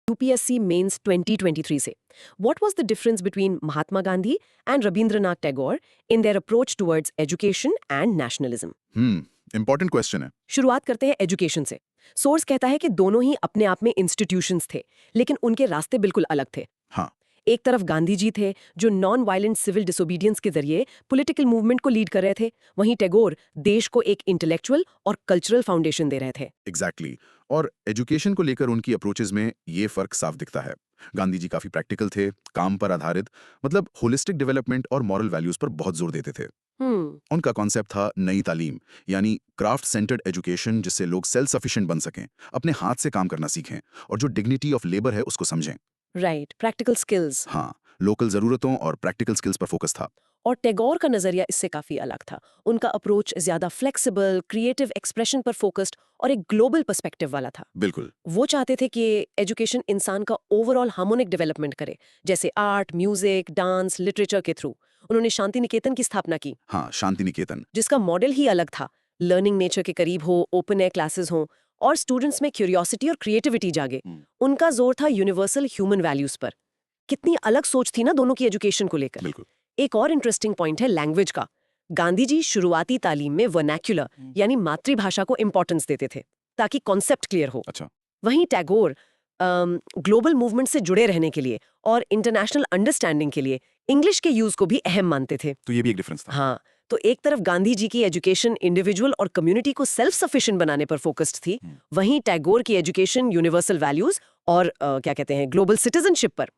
UPSC Mains 2023 से. What was the difference between Mahatma Gandhi and Rabindranath Tagore in their approach towards education and nationalism? Important question है। शुरुआत करते हैं education से. Source कहता है कि दोनों ही अपने आप में इंस्टीट्यूशंस थे, लेकिन उनके रास्ते बिल्कुल अलग थे. हाँ, एक तरफ गांधी जी थे जो नॉन वायलेंट सिविल डिसोबीडियंस के जरिए पॉलिटिकल मूवमेंट को लीड कर रहे थे. वहीं टैगोर देश को एक इंटेलेक्चुअल और कल्चरल फाउंडेशन दे रहे थे. एग्जैक्टली और एजुकेशन को लेकर उनकी अप्रोचेज में ये फर्क साफ दिखता है। गांधी जी काफी प्रैक्टिकल थे, काम पर आधारित, मतलब होलिस्टिक डेवलपमेंट और मॉरल वैल्यूज पर बहुत जोर देते थे। उनका कॉन्सेप्ट था नई तालीम, यानी क्राफ्ट सेंटर्ड एजुकेशन, जिससे लोग सेल्फ सफिशिएंट बन सकें, अपने हाथ से काम करना सीखें और जो डिग्निटी ऑफ लेबर है उसको समझें। Right, practical skills. हाँ, लोकल जरूरतों और प्रैक्टिकल स्किल्स पर फोकस था। और टैगोर का नजरिया इससे काफी अलग था. उनका अप्रोच ज्यादा फ्लेक्सिबल, क्रिएटिव एक्सप्रेशन पर फोकस्ड और एक ग्लोबल पर्सपेक्टिव वाला था. बिल्कुल। वो चाहते थे कि एजुकेशन इंसान का ओवरऑल हार्मोनिक डेवलपमेंट करे, जैसे आर्ट, म्यूजिक, डांस, लिटरेचर के थ्रू. उन्होंने शांति निकेतन की स्थापना की. हाँ, शांति निकेतन, जिसका मॉडल ही अलग था. लर्निंग नेचर के करीब हो, ओपन एयर क्लासेस हो और स्टूडेंट्स में क्यूरियोसिटी और क्रिएटिविटी जागे. उनका जोर था यूनिवर्सल ह्यूमन वैल्यूज पर. कितनी अलग सोच थी ना दोनों की एजुकेशन को लेकर. बिल्कुल। एक और इंटरेस्टिंग पॉइंट है लैंग्वेज का. गांधी जी शुरुआती तालीम में वर्नैक्युलर यानी मातृभाषा को इंपॉर्टेंस देते थे ताकि कॉन्सेप्ट क्लियर हो. अच्छा। वहीं टैगोर ग्लोबल मूवमेंट से जुड़े रहने के लिए और इंटरनेशनल अंडरस्टैंडिंग के लिए इंग्लिश के यूज को भी अहम मानते थे. तो ये भी एक डिफरेंस था। हाँ, तो एक तरफ गांधी जी की एजुकेशन इंडिविजुअल और कम्युनिटी को सेल्फ सफिशिएंट बनाने पर फोकस्ड थी, वहीं टैगोर की एजुकेशन यूनिवर्सल वैल्यूज और क्या कहते हैं ग्लोबल सिटीजनशिप पर.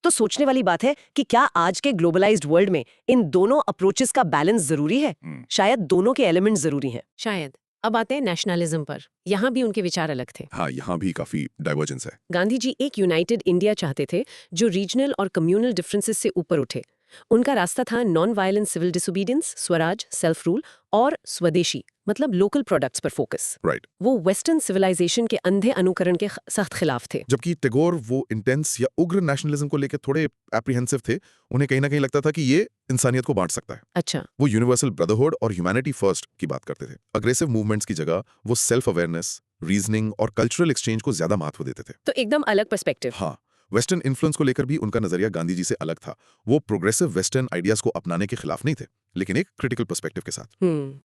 तो सोचने वाली बात है कि क्या आज के ग्लोबलाइज्ड वर्ल्ड में इन दोनों अप्रोचेस का बैलेंस जरूरी है? शायद दोनों के एलिमेंट्स जरूरी हैं. शायद. अब आते हैं नेशनलिज्म पर. यहाँ भी उनके विचार अलग थे. हाँ, यहाँ भी काफी डाइवर्जेंस है। गांधी जी एक यूनाइटेड इंडिया चाहते थे जो रीजनल और कम्युनल डिफरेंसेस से ऊपर उठे. उनका रास्ता था non violent civil disobedience, swaraj, self rule और स्वदेशी मतलब लोकल प्रोडक्ट्स पर फोकस. राइट। वो वेस्टर्न सिविलाइजेशन के अंधे अनुकरण के सख्त खिलाफ थे. जबकि टैगोर वो इंटेंस या उग्र नेशनलिज्म को लेकर थोड़े एप्रीहेंसिव थे। उन्हें कहीं ना कहीं लगता था कि ये इंसानियत को बांट सकता है। अच्छा. वो यूनिवर्सल ब्रदरहुड और ह्यूमैनिटी फर्स्ट की बात करते थे। अग्रेसिव मूवमेंट्स की जगह वो सेल्फ अवेयरनेस, रीजनिंग और कल्चरल एक्सचेंज को ज्यादा महत्व देते थे। तो एकदम अलग पर्सपेक्टिव. हाँ, वेस्टर्न इन्फ्लुएंस को लेकर भी उनका नजरिया गांधी जी से अलग था। वो प्रोग्रेसिव वेस्टर्न आइडियाज को अपनाने के खिलाफ नहीं थे, लेकिन एक क्रिटिकल पर्सपेक्टिव के साथ।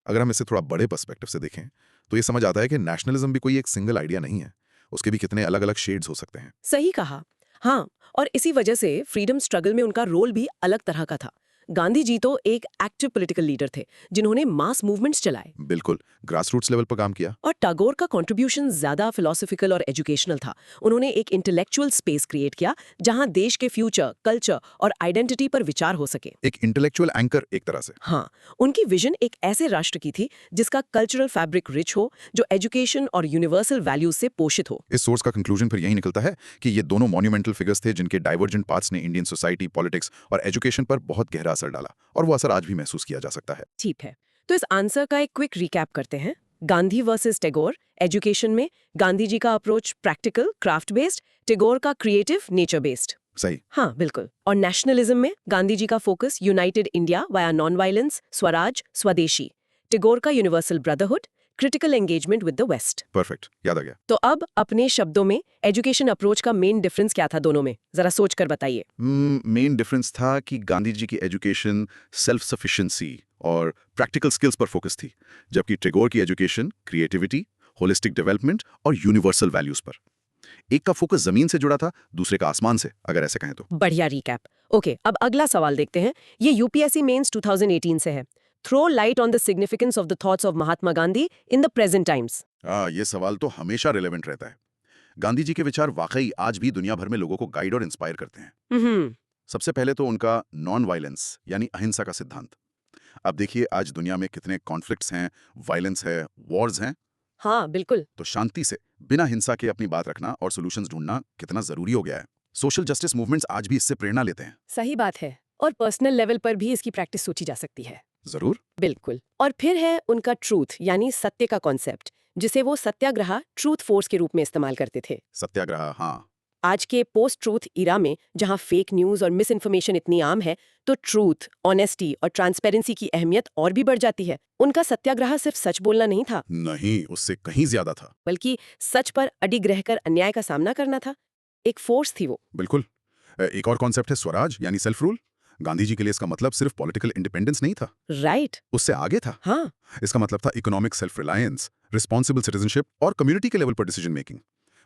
अगर हम इसे थोड़ा बड़े पर्सपेक्टिव से देखें तो ये समझ आता है कि नेशनलिज्म भी कोई एक सिंगल आइडिया नहीं है, उसके भी कितने अलग अलग शेड्स हो सकते हैं। सही कहा. हाँ, और इसी वजह से फ्रीडम स्ट्रगल में उनका रोल भी अलग तरह का था. गांधी जी तो एक एक्टिव पॉलिटिकल लीडर थे जिन्होंने मास मूवमेंट्स चलाए. बिल्कुल, ग्रासरूट्स लेवल पर काम किया। और टैगोर का कंट्रीब्यूशन ज्यादा फिलोसॉफिकल और एजुकेशनल था. उन्होंने एक इंटेलेक्चुअल स्पेस क्रिएट किया जहां देश के फ्यूचर, कल्चर और आइडेंटिटी पर विचार हो सके. एक इंटेलेक्चुअल एंकर एक तरह से। हाँ, उनकी विजन एक ऐसे राष्ट्र की थी जिसका कल्चरल फैब्रिक रिच हो, जो एजुकेशन और यूनिवर्सल वैल्यूज से पोषित हो. इस सोर्स का कंक्लूजन फिर यही निकलता है कि ये दोनों मॉन्यूमेंटल फिगर्स थे जिनके डाइवर्जेंट पाथ्स ने इंडियन सोसाइटी, पॉलिटिक्स और एजुकेशन पर बहुत गहरा असर डाला, और वो असर आज भी महसूस किया जा सकता है। ठीक है, तो इस आंसर का एक क्विक रिकैप करते हैं. गांधी वर्सेस टैगोर. एजुकेशन में गांधी जी का approach practical, craft based, Tagore का क्रिएटिव, नेचर बेस्ड. सही। हाँ, बिल्कुल. और नेशनलिज्म में गांधी जी का focus united India via non violence, swaraj, swadeshi. Tagore का universal brotherhood, critical engagement with the west. Perfect, याद आ गया। तो अब अपने शब्दों में एजुकेशन अप्रोच का मेन डिफरेंस क्या था दोनों में, जरा सोच कर बताइए. मेन डिफरेंस था कि गांधी जी की एजुकेशन सेल्फ सफिशिएंसी और प्रैक्टिकल स्किल्स पर फोकस थी, जबकि टैगोर की एजुकेशन क्रिएटिविटी, होलिस्टिक डेवलपमेंट और यूनिवर्सल वैल्यूज पर. एक का फोकस जमीन से जुड़ा था, दूसरे का आसमान से, अगर ऐसे कहें तो. बढ़िया रिकैप. ओके, अब अगला सवाल देखते हैं. ये यूपीएससी मेंस 2018 से है. Throw light on the significance of the thoughts of Mahatma Gandhi in the present times. ये सवाल तो हमेशा रिलेवेंट रहता है. गांधी जी के विचार वाकई आज भी दुनिया भर में लोगों को गाइड और इंस्पायर करते हैं. सबसे पहले तो उनका नॉन वायलेंस यानी अहिंसा का सिद्धांत. अब देखिए आज दुनिया में कितने कॉन्फ्लिक्ट्स हैं, वायलेंस है, वॉर्स हैं. हाँ, बिल्कुल. तो शांति से, बिना हिंसा के अपनी बात रखना और सॉल्यूशंस ढूंढना कितना जरूरी हो गया है. सोशल जस्टिस मूवमेंट्स आज भी इससे प्रेरणा लेते हैं. सही बात है. और पर्सनल लेवल पर भी इसकी प्रैक्टिस सोची जा सकती है. जरूर. बिल्कुल. और फिर है उनका ट्रूथ यानी सत्य का कॉन्सेप्ट, जिसे वो सत्याग्रह, ट्रूथ फोर्स के रूप में इस्तेमाल करते थे. सत्याग्रह, हाँ. आज के पोस्ट ट्रूथ इरा में जहां फेक न्यूज और मिस इन्फॉर्मेशन इतनी आम है, तो ट्रूथ, ऑनेस्टी और ट्रांसपेरेंसी की अहमियत और भी बढ़ जाती है. उनका सत्याग्रह सिर्फ सच बोलना नहीं था, नहीं, उससे कहीं ज्यादा था. बल्कि सच पर अडिग रहकर अन्याय का सामना करना था. एक फोर्स थी वो। बिल्कुल। एक और कॉन्सेप्ट है स्वराज यानी सेल्फ रूल। गांधी जी के लिए इसका मतलब सिर्फ पॉलिटिकल इंडिपेंडेंस नहीं था, राइट। उससे आगे था। हाँ। इसका मतलब था economic self reliance, responsible citizenship और कम्युनिटी के लेवल पर डिसीजन मेकिंग,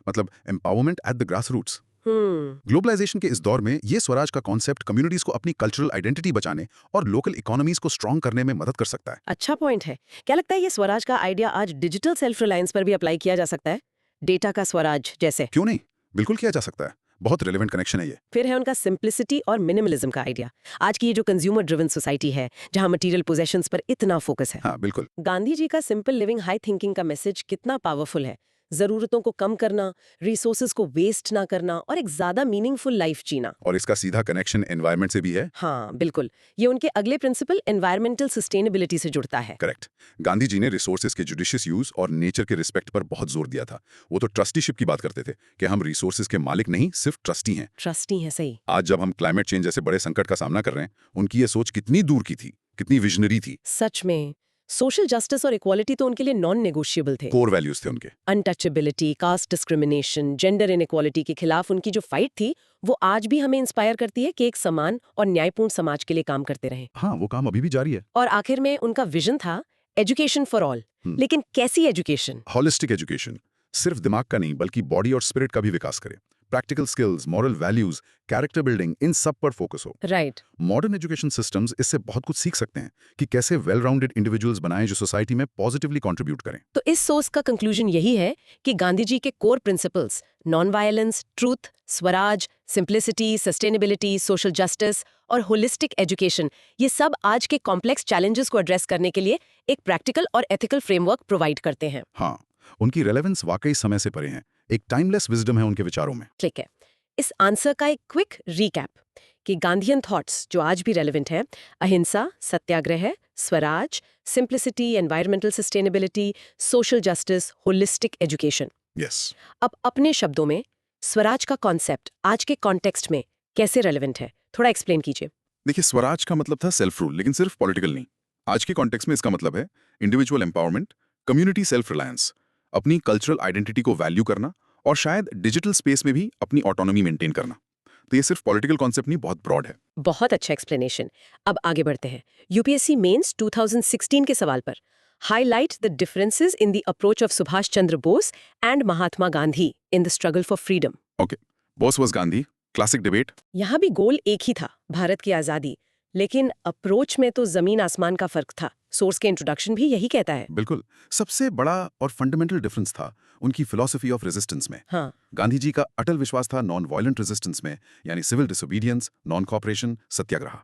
मतलब empowerment at the grass roots. Globalisation के इस दौर में ये स्वराज का कॉन्सेप्ट कम्युनिटीज को अपनी कल्चरल आइडेंटिटी बचाने और लोकल इकोनॉमीज को स्ट्रॉन्ग करने में मदद कर सकता है। अच्छा पॉइंट है। क्या लगता है ये स्वराज का आइडिया आज डिजिटल सेल्फ रिलायंस पर भी अप्लाई किया जा सकता है? डेटा का स्वराज जैसे। क्यों नहीं, बिल्कुल किया जा सकता है। बहुत रेलेवेंट कनेक्शन है ये। फिर है उनका सिंप्लिसिटी और मिनिमलिज्म का आइडिया। आज की ये जो कंज्यूमर ड्रिवन सोसाइटी है, जहां मटेरियल पोजेशंस पर इतना फोकस है। हाँ बिल्कुल। गांधी जी का सिंपल लिविंग हाई थिंकिंग का मैसेज कितना पावरफुल है। जरूरतों को कम करना, रिसोर्सेज को वेस्ट ना करना और एक ज्यादा मीनिंगफुल लाइफ जीना। और इसका सीधा कनेक्शन एनवायरनमेंट से भी है। हाँ बिल्कुल, ये उनके अगले प्रिंसिपल एनवायरमेंटल सस्टेनेबिलिटी से जुड़ता है। करेक्ट। गांधी जी ने रिसोर्सेज के जुडिशियस यूज और नेचर के रिस्पेक्ट पर बहुत जोर दिया था। वो तो ट्रस्टीशिप की बात करते थे कि हम रिसोर्सेज के मालिक नहीं, सिर्फ ट्रस्टी हैं। ट्रस्टी है, सही। आज जब हम क्लाइमेट चेंज जैसे बड़े संकट का सामना कर रहे हैं, उनकी ये सोच कितनी दूर की थी, कितनी विजनरी थी। सच में सोशल जस्टिस और इक्वालिटी तो उनके लिए नॉन नेगोशिएबल थे। कोर वैल्यूज थे उनके। Untouchability, caste discrimination, gender inequality के खिलाफ उनकी जो फाइट थी, वो आज भी हमें इंस्पायर करती है कि एक समान और न्यायपूर्ण समाज के लिए काम करते रहें। हाँ, वो काम अभी भी जारी है। और आखिर में उनका विजन था एजुकेशन फॉर ऑल। लेकिन कैसी एजुकेशन? हॉलिस्टिक एजुकेशन, सिर्फ दिमाग का नहीं बल्कि बॉडी और स्पिरिट का भी विकास करे। Practical skills, moral values, character building, इन सब पर फोकस हो। राइट। मॉडर्न एजुकेशन सिस्टम्स इससे बहुत कुछ सीख सकते हैं कि कैसे वेल राउंडेड इंडिविजुअल्स बनाएं जो सोसाइटी में पॉजिटिवली कंट्रीब्यूट करें। तो इस सोर्स का कंक्लूजन यही है कि गांधी जी के core principles non violence, truth, Swaraj, simplicity, sustainability, social justice और होलिस्टिक एजुकेशन, ये सब आज के कॉम्प्लेक्स चैलेंजेस को एड्रेस करने के लिए एक प्रैक्टिकल और एथिकल फ्रेमवर्क प्रोवाइड करते हैं। हाँ, उनकी रेलेवेंस वाकई समय से परे है। एक टाइमलेस विजडम है उनके विचारों में। ठीक है, इस आंसर का एक क्विक रीकैप कि गांधीयन थॉट्स जो आज भी रेलेवेंट हैं, ahimsa, satyagraha, swaraj, simplicity, environmental sustainability, social justice, holistic education. Yes. अब अपने शब्दों में स्वराज का कॉन्सेप्ट आज के कॉन्टेक्स्ट में कैसे रेलेवेंट है, थोड़ा एक्सप्लेन कीजिए। देखिए, स्वराज का मतलब था सेल्फ रूल, लेकिन सिर्फ पॉलिटिकल नहीं। आज के कॉन्टेक्स्ट में इसका मतलब है individual empowerment, community self reliance, अपनी कल्चरल आइडेंटिटी को वैल्यू करना और शायद डिजिटल स्पेस में भी अपनी ऑटोनॉमी मेंटेन करना। तो ये सिर्फ पॉलिटिकल कॉन्सेप्ट नहीं, बहुत ब्रॉड है। बहुत अच्छा एक्सप्लेनेशन। अब आगे बढ़ते हैं यूपीएससी मेंस 2016 के सवाल पर। Highlight the differences in the approach of Subhash Chandra Bose and Mahatma Gandhi in the struggle for freedom. Okay, Bose versus Gandhi, classic debate. यहाँ भी गोल एक ही था, भारत की आजादी, लेकिन अप्रोच में तो जमीन आसमान का फर्क था। सोर्स के इंट्रोडक्शन भी यही कहता है। बिल्कुल। सबसे बड़ा और फंडामेंटल डिफरेंस था उनकी फिलॉसफी ऑफ रेजिस्टेंस में। हाँ। गांधी जी का अटल विश्वास था नॉन वायलेंट रेजिस्टेंस में, यानी सिविल डिसोबीडियंस, नॉन कॉपरेशन, सत्याग्रह।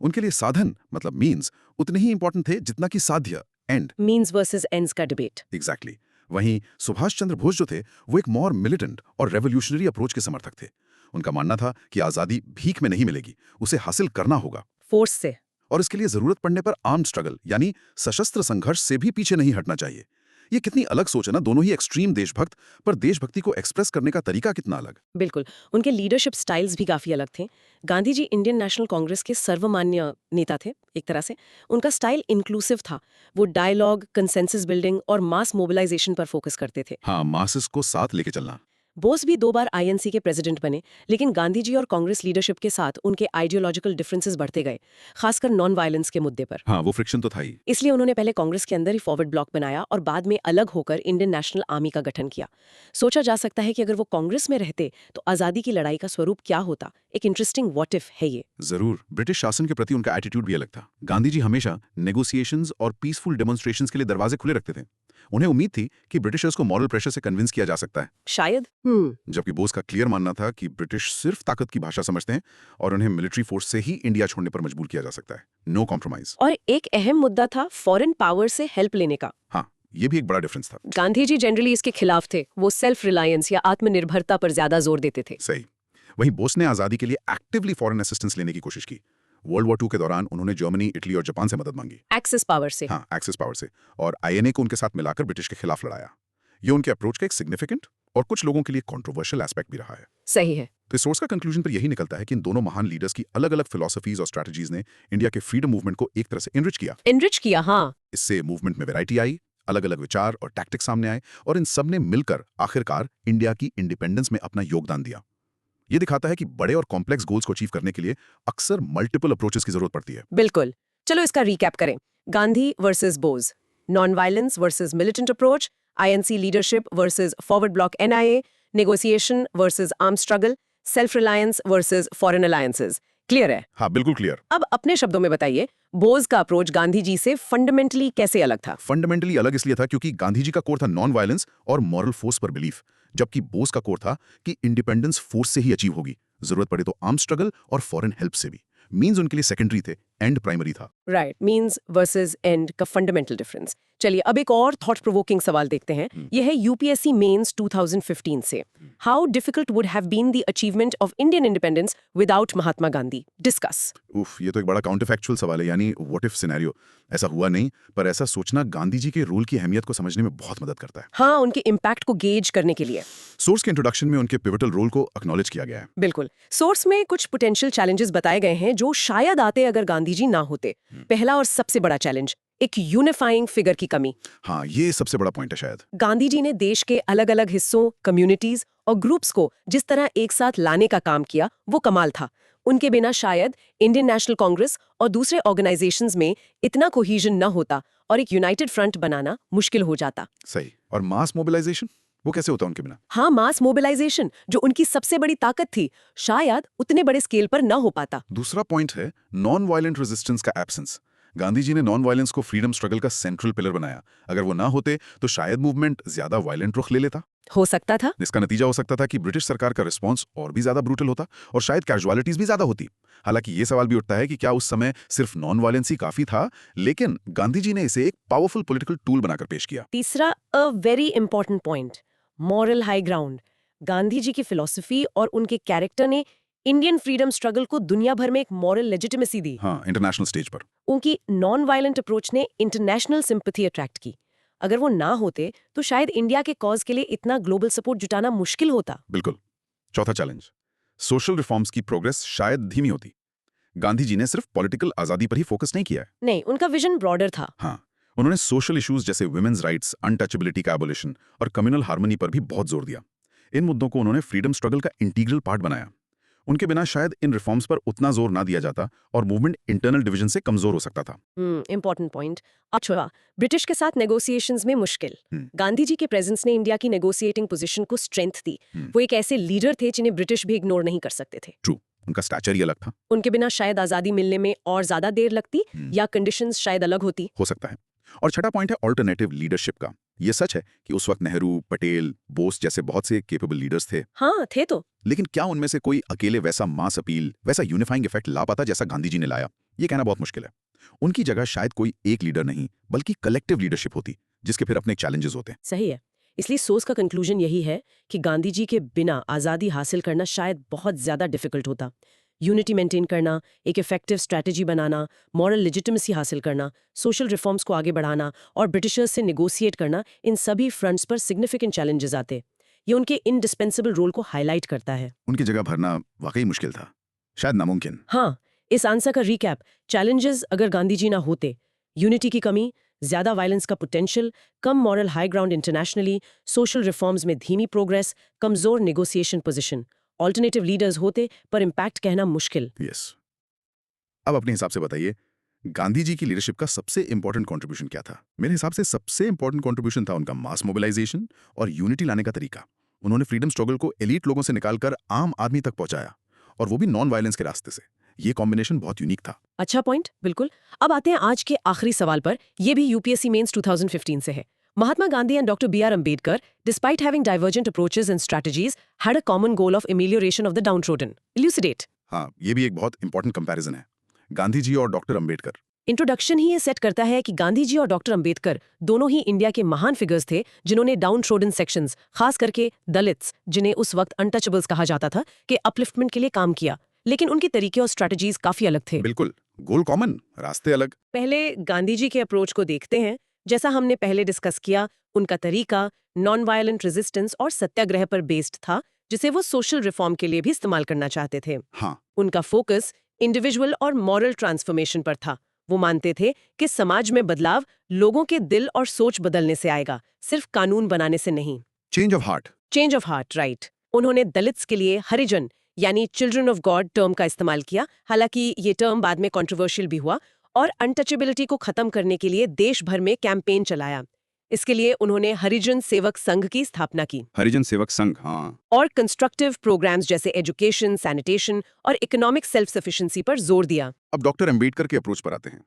उनके लिए साधन मतलब मीन्स उतने ही इंपॉर्टेंट थे जितना कि साध्य, एंड। मीन्स वर्सेस एंड्स का डिबेट। एग्जैक्टली। वहीं सुभाष चंद्र बोस जो थे, वो एक मोर मिलिटेंट और रेवोल्यूशनरी अप्रोच के समर्थक थे। उनका मानना था कि आजादी भीख में नहीं मिलेगी, उसे हासिल करना होगा, फोर्स से। और इसके लिए जरूरत पड़ने पर आर्म्ड स्ट्रगल यानी सशस्त्र संघर्ष से भी पीछे नहीं हटना चाहिए। ये कितनी अलग सोच है ना, दोनों ही एक्सट्रीम देशभक्त, पर देशभक्ति को एक्सप्रेस करने का तरीका कितना अलग। बिल्कुल, उनके लीडरशिप स्टाइल्स भी काफी अलग थे। गांधी जी इंडियन नेशनल कांग्रेस के सर्वमान्य नेता थे एक तरह से। उनका स्टाइल इंक्लूसिव था। वो डायलॉग, कंसेंसस बिल्डिंग और मास मोबिलाइजेशन पर फोकस करते थे। हाँ, मासेस को साथ लेके चलना। बोस भी 2 बार आईएनसी के प्रेसिडेंट बने, लेकिन गांधी जी और कांग्रेस लीडरशिप के साथ उनके आइडियोलॉजिकल डिफरेंसेस बढ़ते गए, खासकर नॉन वायलेंस के मुद्दे पर। हाँ, वो फ्रिक्शन तो था ही। इसलिए उन्होंने पहले कांग्रेस के अंदर ही फॉरवर्ड ब्लॉक बनाया और बाद में अलग होकर इंडियन नेशनल आर्मी का गठन किया। सोचा जा सकता है कि अगर वो कांग्रेस में रहते तो आजादी की लड़ाई का स्वरूप क्या होता। एक इंटरेस्टिंग व्हाट इफ है ये। जरूर। ब्रिटिश शासन के प्रति उनका एटीट्यूड भी अलग था। गांधी जी हमेशा नेगोशिएशंस और पीसफुल डेमोन्स्ट्रेशंस के लिए दरवाजे खुले रखते थे। उन्हें उम्मीद थी कि ब्रिटिशर्स को मॉरल प्रेशर से कन्विंस किया जा सकता है, शायद। जबकि बोस का क्लियर मानना था कि ब्रिटिश सिर्फ ताकत की भाषा समझते हैं और उन्हें मिलिट्री फोर्स से ही इंडिया छोड़ने पर मजबूर किया जा सकता है। No compromise. और एक अहम मुद्दा था फॉरेन पावर से हेल्प लेने का। हाँ, ये भी एक बड़ा डिफरेंस था। गांधी जी जनरली इसके खिलाफ थे। वो सेल्फ रिलायंस या आत्मनिर्भरता पर ज्यादा जोर देते थे। सही। वहीं बोस ने आजादी के लिए एक्टिवली फॉरेन असिस्टेंस लेने की कोशिश की। वर्ल्ड वॉर 2 के दौरान उन्होंने जर्मनी, इटली और जापान से मदद मांगी। एक्सेस पावर से। हाँ, एक्सेस पावर से। और आईएनए को उनके साथ मिलाकर ब्रिटिश के खिलाफ लड़ाया। ये उनके अप्रोच का एक सिग्निफिकेंट और कुछ लोगों के लिए कंट्रोवर्शियल एस्पेक्ट भी रहा है। सही है। तो इस सोर्स का कंक्लूजन पर यही निकलता है कि इन दोनों महान लीडर्स की अलग-अलग फिलॉसफीज और स्ट्रैटेजीज ने इंडिया के फ्रीडम मूवमेंट को एक तरह से एनरिच किया। हाँ। इससे मूवमेंट में वैरायटी आई, अलग-अलग विचार और टैक्टिक्स सामने आए, और इन सब ने मिलकर आखिरकार इंडिया की इंडिपेंडेंस में अपना योगदान दिया। ये दिखाता है कि बड़े और कॉम्प्लेक्स गोल्स को अचीव करने के लिए अक्सर मल्टीपल अप्रोचेस की जरूरत पड़ती है। बिल्कुल। चलो इसका रिकैप करें। Gandhi versus Bose, non violence versus militant approach, INC leadership versus forward block NIA, negotiation versus arm struggle, self reliance versus foreign alliances. Clear है? हाँ, बिल्कुल क्लियर। अब अपने शब्दों में बताइए, बोस का अप्रोच गांधी जी से फंडामेंटली कैसे अलग था? फंडामेंटली अलग इसलिए था क्योंकि गांधी जी का कोर था नॉन वायलेंस और मॉरल फोर्स पर बिलीफ, जबकि बोस का कोर था कि इंडिपेंडेंस फोर्स से ही अचीव होगी, जरूरत पड़े तो आर्म स्ट्रगल और फॉरेन हेल्प से भी। मीन्स उनके लिए सेकेंडरी थे, एंड प्राइमरी था। राइट, मीन्स वर्सेस एंड का फंडामेंटल डिफरेंस। चलिए अब एक और थॉट प्रोवोकिंग सवाल देखते हैं। यह है यूपीएससी मेंस 2015 से। How difficult would have been the achievement of Indian independence without Mahatma Gandhi? Discuss. उफ, ये तो एक बड़ा काउंटर फैक्चुअल सवाल है, यानी व्हाट इफ सिनेरियो। ऐसा हुआ नहीं, पर ऐसा सोचना गांधी जी के रोल की अहमियत को समझने में बहुत मदद करता है। हाँ, उनके इम्पैक्ट को गेज करने के लिए। सोर्स के इंट्रोडक्शन में उनके पिवटल रोल को एक्नॉलेज किया गया है। बिल्कुल। सोर्स में कुछ पोटेंशियल चैलेंजेस बताए गए हैं जो शायद आते अगर गांधी जी ना होते। पहला और सबसे बड़ा चैलेंज, एक यूनिफाइंग फिगर की कमी। हाँ, ये सबसे बड़ा पॉइंट है शायद। गांधी जी ने देश के अलग अलग हिस्सों, कम्युनिटीज और ग्रुप्स को जिस तरह एक साथ लाने का काम किया, वो कमाल था। उनके बिना शायद इंडियन नेशनल कांग्रेस और दूसरे ऑर्गेनाइजेशंस में इतना कोहीजन न होता और एक यूनाइटेड फ्रंट बनाना मुश्किल हो जाता। सही। और मास मोबिलाइजेशन, वो कैसे होता उनके बिना? हाँ, मास मोबिलाइजेशन जो उनकी सबसे बड़ी ताकत थी, शायद उतने बड़े स्केल पर न हो पाता। दूसरा पॉइंट है नॉन वायलेंट रेजिस्टेंस का एब्सेंस। गांधी जी ने नॉन वायलेंस को फ्रीडम स्ट्रगल का सेंट्रल पिलर बनाया। अगर वो ना होते तो शायद मूवमेंट ज्यादा वायलेंट रुख ले लेता। हो सकता था। इसका नतीजा हो सकता था कि ब्रिटिश सरकार का रिस्पॉन्स और भी ज्यादा ब्रूटल होता और शायद कैजुअलिटीज भी ज्यादा होती। हालांकि ये सवाल भी उठता है कि क्या उस समय सिर्फ नॉन वायलेंस ही काफी था, लेकिन गांधी जी ने इसे एक पावरफुल पॉलिटिकल टूल बनाकर पेश किया। तीसरा, a very important point, moral high ground. Gandhi ji की फिलॉसफी और उनके कैरेक्टर ने इंडियन फ्रीडम स्ट्रगल को दुनिया भर में एक मॉरल लेजिटिमेसी दी। हाँ, इंटरनेशनल स्टेज पर। उनकी नॉन वायलेंट अप्रोच ने इंटरनेशनल सिंपैथी अट्रैक्ट की। अगर वो ना होते तो शायद इंडिया के कॉज के लिए इतना ग्लोबल सपोर्ट जुटाना मुश्किल होता। बिल्कुल। चौथा चैलेंज, सोशल रिफॉर्म्स की प्रोग्रेस शायद धीमी होती। गांधी जी ने सिर्फ पॉलिटिकल आजादी पर ही फोकस नहीं किया है। नहीं, उनका विजन ब्रॉडर था। हाँ, उन्होंने सोशल इश्यूज जैसे वुमेन्स राइट्स, अनटचेबिलिटी का एबोलिशन और कम्युनल हार्मनी पर भी बहुत जोर दिया। इन मुद्दों को उन्होंने फ्रीडम स्ट्रगल का इंटीग्रल पार्ट बनाया। उनके बिना शायद इन रिफॉर्म्स पर उतना जोर ना दिया जाता और मूवमेंट इंटरनल डिवीजन से कमजोर हो सकता था। Important point. अच्छा, ब्रिटिश के साथ नेगोशिएशंस में मुश्किल। गांधी जी के प्रेजेंस ने इंडिया की नेगोशिएटिंग पोजीशन को स्ट्रेंथ दी। वो एक ऐसे लीडर थे जिन्हें ब्रिटिश भी इग्नोर नहीं कर सकते थे। ट्रू, उनका स्टैचर ही अलग था। उनके बिना शायद आजादी मिलने में और ज्यादा देर लगती या कंडीशंस शायद अलग होती। हो सकता है। और छठा पॉइंट है ऑल्टरनेटिव लीडरशिप का। ये सच है कि उस वक्त नेहरू, पटेल, बोस जैसे बहुत से केपेबल लीडर्स थे। हाँ, थे तो। लेकिन क्या उनमें से कोई अकेले वैसा मास अपील, वैसा यूनिफाइंग इफेक्ट ला पाता जैसा गांधी जी ने लाया? ये कहना बहुत मुश्किल है। उनकी जगह शायद कोई एक लीडर नहीं, बल्कि कलेक्टिव लीडरशिप होती, जिसके फिर अपने चैलेंजेस होते हैं। सही है। इसलिए सोच का कंक्लूजन यही है कि गांधी जी के बिना आजादी हासिल करना शायद बहुत ज्यादा डिफिकल्ट होता। यूनिटी मेंटेन करना, एक इफेक्टिव स्ट्रैटेजी बनाना, मॉरल लेजिटिमेसी हासिल करना, सोशल रिफॉर्म्स को आगे बढ़ाना और ब्रिटिशर्स से नेगोशिएट करना, इन सभी फ्रंट्स पर सिग्निफिकेंट चैलेंजेस आते। ये उनके इंडिस्पेंसिबल रोल को हाईलाइट करता है। उनकी जगह भरना वाकई मुश्किल था, शायद नामुमकिन। हाँ, इस आंसर का रिकैप, चैलेंजेस अगर गांधी जी ना होते, यूनिटी की कमी, ज्यादा वायलेंस का पोटेंशियल, कम moral high ground internationally, social reforms में धीमी प्रोग्रेस, कमजोर नेगोशिएशन पोजीशन, ऑल्टरनेटिव लीडर्स होते पर इम्पैक्ट कहना मुश्किल। यस। अब अपने हिसाब से बताइए, गांधी जी की लीडरशिप का सबसे इंपॉर्टेंट कंट्रीब्यूशन क्या था? मेरे हिसाब से सबसे इंपॉर्टेंट कंट्रीब्यूशन था उनका मास मोबिलाइजेशन और यूनिटी लाने का तरीका। उन्होंने फ्रीडम स्ट्रगल को एलीट लोगों से निकालकर आम आदमी तक पहुंचाया, और वो भी नॉन वायलेंस के रास्ते से। ये कॉम्बिनेशन बहुत यूनिक था। अच्छा पॉइंट, बिल्कुल। अब आते हैं आज के आखिरी सवाल पर। ये भी यूपीएससी मेंस 2015 से है। Mahatma Gandhi and Dr. B.R. Ambedkar, despite having divergent approaches and strategies, had a common goal of amelioration of the downtrodden. Elucidate. हाँ, ये भी एक बहुत इंपॉर्टेंट कंपैरिजन है, गांधी जी और डॉक्टर अंबेडकर। इंट्रोडक्शन ही ये सेट करता है कि गांधी जी और डॉक्टर अंबेडकर दोनों ही इंडिया के महान फिगर्स थे जिन्होंने डाउनट्रोडन सेक्शंस, खास करके दलित्स, जिन्हें उस वक्त अनटचेबल्स कहा जाता था, के अपलिफ्टमेंट के लिए काम किया। लेकिन उनके तरीके और स्ट्रेटजीज काफी अलग थे। बिल्कुल, गोल कॉमन, रास्ते अलग। पहले गांधी जी के अप्रोच को देखते हैं। जैसा हमने पहले डिस्कस किया, उनका तरीका नॉन वायलेंट रेजिस्टेंस और सत्याग्रह पर बेस्ड था, जिसे वो सोशल रिफॉर्म के लिए भी इस्तेमाल करना चाहते थे। हाँ। उनका फोकस इंडिविजुअल और मॉरल ट्रांसफॉर्मेशन पर था। वो मानते थे कि समाज में बदलाव लोगों के दिल और सोच बदलने से आएगा, सिर्फ कानून बनाने से नहीं। Change of heart. Change of heart, right. उन्होंने दलित्स के लिए हरिजन यानी चिल्ड्रन ऑफ गॉड टर्म का इस्तेमाल किया। हालांकि ये टर्म बाद में कंट्रोवर्शियल भी हुआ। और अनटचेबिलिटी को खत्म करने के लिए देश भर में कैंपेन चलाया। इसके लिए उन्होंने हरिजन सेवक संघ की स्थापना की। हरिजन सेवक संघ, हाँ। और कंस्ट्रक्टिव प्रोग्राम्स जैसे एजुकेशन, सैनिटेशन और इकोनॉमिक सेल्फ सफिशिएंसी पर जोर दिया। अब डॉक्टर अंबेडकर के अप्रोच पर आते हैं।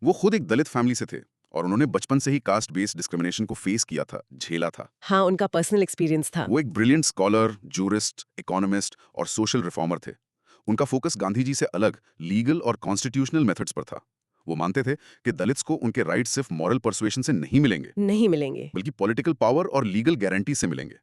वो खुद एक दलित फैमिली से थे और उन्होंने बचपन से ही कास्ट बेस्ड डिस्क्रिमिनेशन को फेस किया था, झेला था। हाँ, उनका पर्सनल एक्सपीरियंस था। वो एक ब्रिलियंट स्कॉलर, जूरिस्ट, इकोनॉमिस्ट और सोशल रिफॉर्मर थे। उनका फोकस गांधी जी से अलग लीगल और कॉन्स्टिट्यूशनल मेथड्स पर था। वो मानते थे कि दलित्स को उनके राइट सिर्फ मॉरल परसुएशन से नहीं मिलेंगे, बल्कि पॉलिटिकल पावर और लीगल गारंटी से मिलेंगे।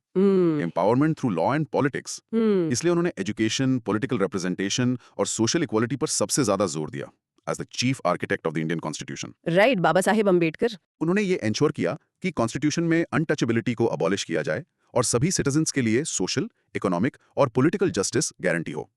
Empowerment through law and politics. इसलिए उन्होंने एजुकेशन, पॉलिटिकल रिप्रेजेंटेशन और सोशल इक्वालिटी पर सबसे ज्यादा जोर दिया as the chief architect of the Indian constitution. Right, Baba Saheb Ambedkar. उन्होंने ये एंश्योर किया कि कॉन्स्टिट्यूशन में अनटचेबिलिटी को अबॉलिश किया जाए और सभी सिटीजन्स के लिए सोशल, इकोनॉमिक और पॉलिटिकल जस्टिस गारंटी हो।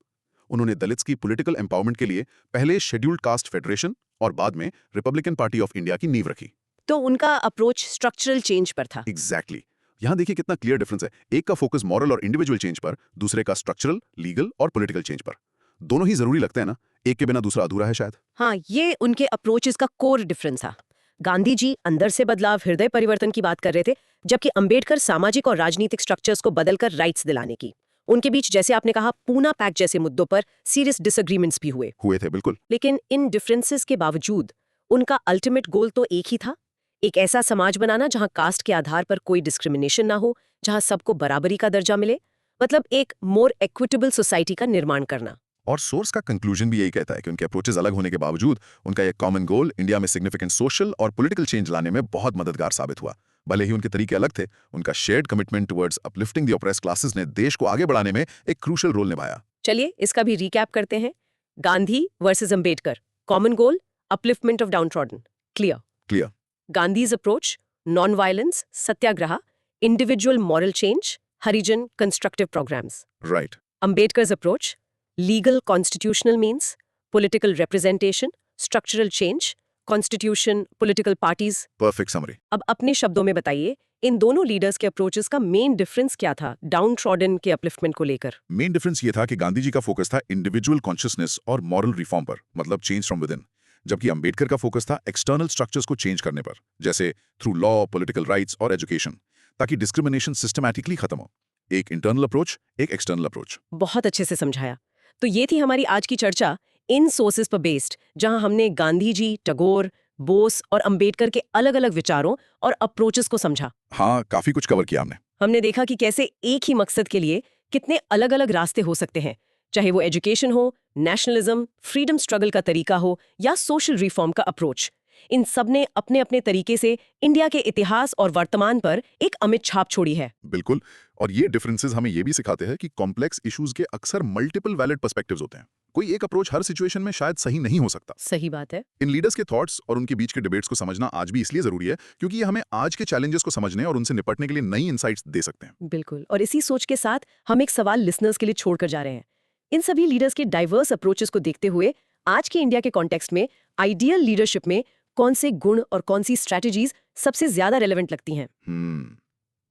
उन्होंने दलित्स की पॉलिटिकल एम्पावरमेंट के लिए पहले शेड्यूल्ड कास्ट फेडरेशन और बाद में रिपब्लिकन पार्टी ऑफ इंडिया की नींव रखी। तो उनका अप्रोच स्ट्रक्चरल चेंज पर था। एग्जैक्टली। यहाँ देखिए कितना क्लियर डिफरेंस है। एक का फोकस मॉरल और इंडिविजुअल चेंज पर, दूसरे का स्ट्रक्चरल, लीगल और पॉलिटिकल चेंज पर। दोनों ही जरूरी लगते हैं ना, एक के बिना दूसरा अधूरा है शायद। हाँ, ये उनके अप्रोचेस का कोर डिफरेंस था। गांधी जी अंदर से बदलाव, हृदय परिवर्तन की बात कर रहे थे, जबकि अंबेडकर सामाजिक और राजनीतिक स्ट्रक्चर्स को बदलकर राइट्स दिलाने की। उनके बीच, जैसे आपने कहा, पूना पैक्ट जैसे मुद्दों पर सीरियस डिसएग्रीमेंट्स भी हुए थे, बिल्कुल। लेकिन इन डिफरेंसेस के बावजूद उनका अल्टीमेट गोल तो एक ही था, एक ऐसा समाज बनाना जहां कास्ट के आधार पर कोई डिस्क्रिमिनेशन ना हो, जहां सबको बराबरी का दर्जा मिले, मतलब एक मोर इक्विटेबल सोसाइटी का निर्माण करना। और सोर्स का कंक्लूजन भी यही कहता है कि उनके अप्रोचेस अलग होने के बावजूद उनका एक कॉमन गोल इंडिया में सिग्निफिकेंट सोशल और पॉलिटिकल चेंज लाने में बहुत मददगार साबित हुआ। भले ही उनके तरीके अलग थे, उनका shared commitment towards uplifting the oppressed classes ने देश को आगे बढ़ाने में एक क्रूशियल रोल निभाया। चलिए इसका भी रिकैप करते हैं। Gandhi versus Ambedkar, common goal upliftment of downtrodden, clear. Gandhi's approach non violence, satyagraha, individual moral change, Harijan constructive programs. Right. Ambedkar's approach legal constitutional means, political representation, structural change, constitution, political parties. Perfect summary. अब अपने शब्दों में बताइए, इन दोनों लीडर्स के approaches का main difference क्या था डाउन ट्रॉडन के अपलिफ्टमेंट को लेकर? मेन डिफरेंस ये था कि गांधी जी का फोकस था इंडिविजुअल कॉन्शियसनेस और मॉरल रिफॉर्म पर, मतलब चेंज फ्रॉम विदिन, जबकि अंबेडकर का फोकस था एक्सटर्नल स्ट्रक्चर्स को चेंज करने पर, जैसे थ्रू लॉ, पॉलिटिकल राइट्स और एजुकेशन, ताकि डिस्क्रिमिनेशन सिस्टमैटिकली खत्म हो। एक इंटरनल अप्रोच, एक एक्सटर्नल अप्रोच। बहुत अच्छे से समझाया। तो ये थी हमारी आज की चर्चा इन सोर्सेज पर बेस्ड, जहां हमने गांधी जी, टैगोर, बोस और अंबेडकर के अलग अलग विचारों और अप्रोचेस को समझा। हाँ, काफी कुछ कवर किया हमने। हमने देखा कि कैसे एक ही मकसद के लिए कितने अलग अलग रास्ते हो सकते हैं, चाहे वो एजुकेशन हो, नेशनलिज्म, फ्रीडम स्ट्रगल का तरीका हो या सोशल रिफॉर्म का अप्रोच। इन सब ने अपने अपने तरीके से इंडिया के इतिहास और वर्तमान पर एक अमिट छाप छोड़ी है। बिल्कुल। और ये डिफरेंसेस हमें ये भी सिखाते हैं कि कॉम्प्लेक्स इश्यूज के अक्सर मल्टीपल वैलिड पर्सपेक्टिव्स होते हैं। कोई एक अप्रोच हर सिचुएशन में शायद सही नहीं हो सकता। सही बात है। इन लीडर्स के थॉट्स और उनके बीच के डिबेट्स को समझना आज भी इसलिए जरूरी है क्योंकि ये हमें आज के चैलेंजेस को समझने और उनसे निपटने के लिए नई इनसाइट्स दे सकते हैं। बिल्कुल। और इसी सोच के साथ हम एक सवाल लिसनर्स के लिए छोड़कर जा रहे हैं। इन सभी लीडर्स के डाइवर्स अप्रोचेस को देखते हुए आज के इंडिया के कॉन्टेक्स्ट में आइडियल लीडरशिप में कौन से गुण और कौन सी स्ट्रैटेजीज सबसे ज्यादा रेलेवेंट लगती हैं?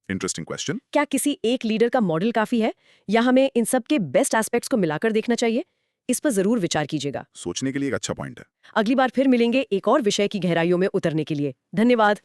Interesting question. क्या किसी एक लीडर का मॉडल काफी है या हमें इन सब के बेस्ट एस्पेक्ट्स को मिलाकर देखना चाहिए? इस पर जरूर विचार कीजिएगा। सोचने के लिए एक अच्छा पॉइंट है। अगली बार फिर मिलेंगे एक और विषय की गहराइयों में उतरने के लिए। धन्यवाद।